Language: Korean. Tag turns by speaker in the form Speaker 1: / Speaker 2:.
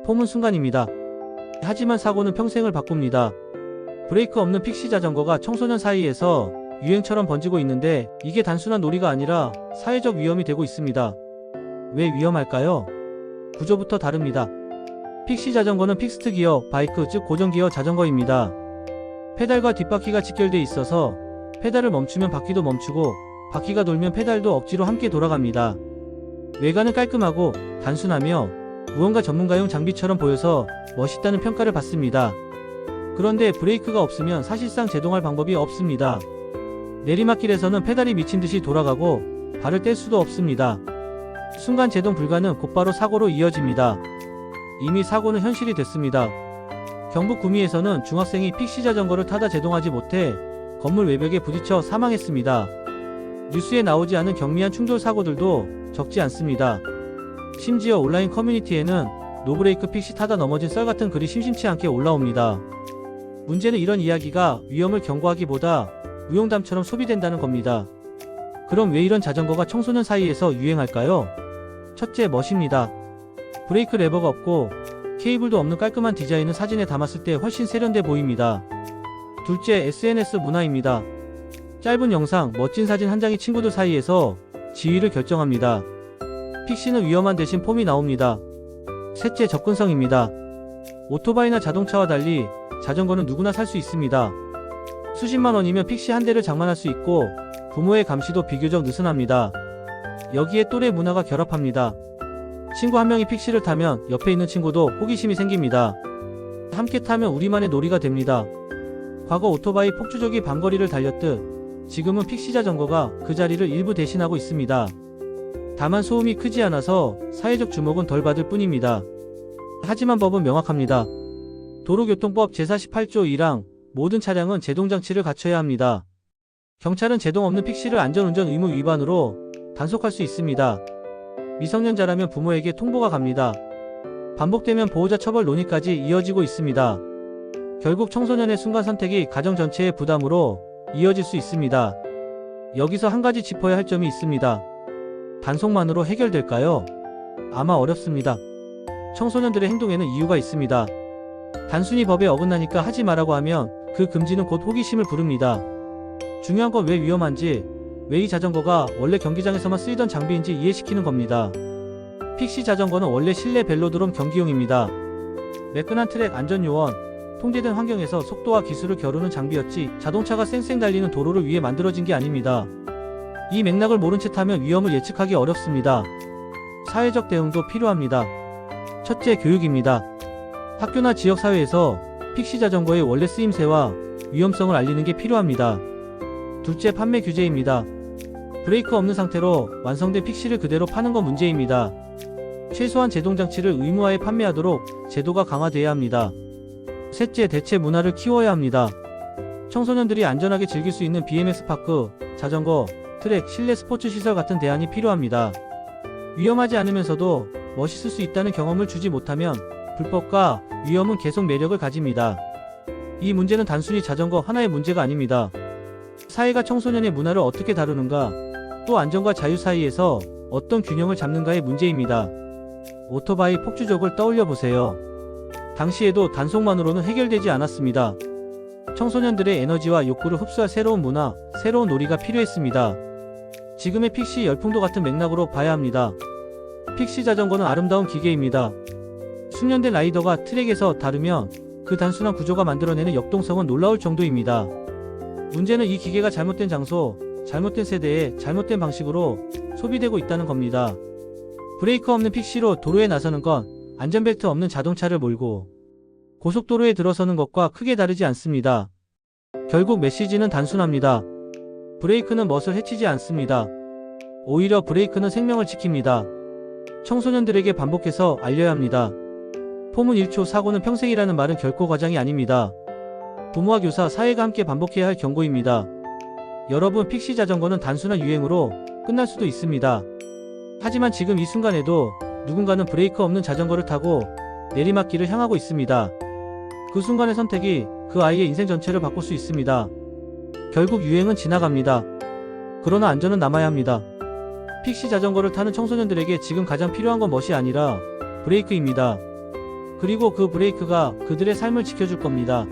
Speaker 1: 폼은 순간입니다. 하지만 사고는 평생을 바꿉니다. 브레이크 없는 픽시 자전거가 청소년 사이에서 유행처럼 번지고 있는데 이게 단순한 놀이가 아니라 사회적 위험이 되고 있습니다. 왜 위험할까요? 구조부터 다릅니다. 픽시 자전거는 픽스트 기어 바이크 즉 고정기어 자전거입니다. 페달과 뒷바퀴가 직결되어 있어서 페달을 멈추면 바퀴도 멈추고 바퀴가 돌면 페달도 억지로 함께 돌아갑니다. 외관은 깔끔하고 단순하며 무언가 전문가용 장비처럼 보여서 멋있다는 평가를 받습니다. 그런데 브레이크가 없으면 사실상 제동할 방법이 없습니다. 내리막길에서는 페달이 미친듯이 돌아가고 발을 뗄 수도 없습니다. 순간 제동 불가는 곧바로 사고로 이어집니다. 이미 사고는 현실이 됐습니다. 경북 구미에서는 중학생이 픽시 자전거를 타다 제동하지 못해 건물 외벽에 부딪혀 사망했습니다. 뉴스에 나오지 않은 경미한 충돌 사고들도 적지 않습니다. 심지어 온라인 커뮤니티에는 노브레이크 픽시 타다 넘어진 썰 같은 글이 심심치 않게 올라옵니다. 문제는 이런 이야기가 위험을 경고하기보다 무용담처럼 소비된다는 겁니다. 그럼 왜 이런 자전거가 청소년 사이에서 유행할까요? 첫째, 멋입니다. 브레이크 레버가 없고 케이블도 없는 깔끔한 디자인은 사진에 담았을 때 훨씬 세련돼 보입니다. 둘째, SNS 문화입니다. 짧은 영상, 멋진 사진 한 장이 친구들 사이에서 지위를 결정합니다. 픽시는 위험한 대신 폼이 나옵니다. 셋째, 접근성입니다. 오토바이나 자동차와 달리 자전거는 누구나 살 수 있습니다. 수십만 원이면 픽시 한 대를 장만할 수 있고 부모의 감시도 비교적 느슨합니다. 여기에 또래 문화가 결합합니다. 친구 한 명이 픽시를 타면 옆에 있는 친구도 호기심이 생깁니다. 함께 타면 우리만의 놀이가 됩니다. 과거 오토바이 폭주족이 방거리를 달렸듯 지금은 픽시 자전거가 그 자리를 일부 대신하고 있습니다. 다만 소음이 크지 않아서 사회적 주목은 덜 받을 뿐입니다. 하지만 법은 명확합니다. 도로교통법 제48조 1항 모든 차량은 제동장치를 갖춰야 합니다. 경찰은 제동 없는 픽시를 안전운전 의무 위반으로 단속할 수 있습니다. 미성년자라면 부모에게 통보가 갑니다. 반복되면 보호자 처벌 논의까지 이어지고 있습니다. 결국 청소년의 순간 선택이 가정 전체의 부담으로 이어질 수 있습니다. 여기서 한 가지 짚어야 할 점이 있습니다. 단속만으로 해결될까요? 아마 어렵습니다. 청소년들의 행동에는 이유가 있습니다. 단순히 법에 어긋나니까 하지 마라고 하면 그 금지는 곧 호기심을 부릅니다. 중요한 건 왜 위험한지, 왜 이 자전거가 원래 경기장에서만 쓰이던 장비인지 이해시키는 겁니다. 픽시 자전거는 원래 실내 벨로드롬 경기용입니다. 매끈한 트랙 안전요원, 통제된 환경에서 속도와 기술을 겨루는 장비였지 자동차가 쌩쌩 달리는 도로를 위해 만들어진 게 아닙니다. 이 맥락을 모른 채 타면 위험을 예측하기 어렵습니다. 사회적 대응도 필요합니다. 첫째, 교육입니다. 학교나 지역사회에서 픽시 자전거의 원래 쓰임새와 위험성을 알리는 게 필요합니다. 둘째, 판매 규제입니다. 브레이크 없는 상태로 완성된 픽시를 그대로 파는 건 문제입니다. 최소한 제동장치를 의무화해 판매하도록 제도가 강화돼야 합니다. 셋째, 대체 문화를 키워야 합니다. 청소년들이 안전하게 즐길 수 있는 BMX 파크, 자전거, 트랙, 실내 스포츠 시설 같은 대안이 필요합니다. 위험하지 않으면서도 멋있을 수 있다는 경험을 주지 못하면 불법과 위험은 계속 매력을 가집니다. 이 문제는 단순히 자전거 하나의 문제가 아닙니다. 사회가 청소년의 문화를 어떻게 다루는가, 또 안전과 자유 사이에서 어떤 균형을 잡는가의 문제입니다. 오토바이 폭주족을 떠올려 보세요. 당시에도 단속만으로는 해결되지 않았습니다. 청소년들의 에너지와 욕구를 흡수할 새로운 문화, 새로운 놀이가 필요했습니다. 지금의 픽시 열풍도 같은 맥락으로 봐야 합니다. 픽시 자전거는 아름다운 기계입니다. 숙련된 라이더가 트랙에서 다루면 그 단순한 구조가 만들어내는 역동성은 놀라울 정도입니다. 문제는 이 기계가 잘못된 장소, 잘못된 세대에 잘못된 방식으로 소비되고 있다는 겁니다. 브레이크 없는 픽시로 도로에 나서는 건 안전벨트 없는 자동차를 몰고 고속도로에 들어서는 것과 크게 다르지 않습니다. 결국 메시지는 단순합니다. 브레이크는 멋을 해치지 않습니다. 오히려 브레이크는 생명을 지킵니다. 청소년들에게 반복해서 알려야 합니다. 폼은 1초, 사고는 평생이라는 말은 결코 과장이 아닙니다. 부모와 교사, 사회가 함께 반복해야 할 경고입니다. 여러분, 픽시 자전거는 단순한 유행으로 끝날 수도 있습니다. 하지만 지금 이 순간에도 누군가는 브레이크 없는 자전거를 타고 내리막길을 향하고 있습니다. 그 순간의 선택이 그 아이의 인생 전체를 바꿀 수 있습니다. 결국 유행은 지나갑니다. 그러나 안전은 남아야 합니다. 픽시 자전거를 타는 청소년들에게 지금 가장 필요한 건 멋이 아니라 브레이크입니다. 그리고 그 브레이크가 그들의 삶을 지켜줄 겁니다.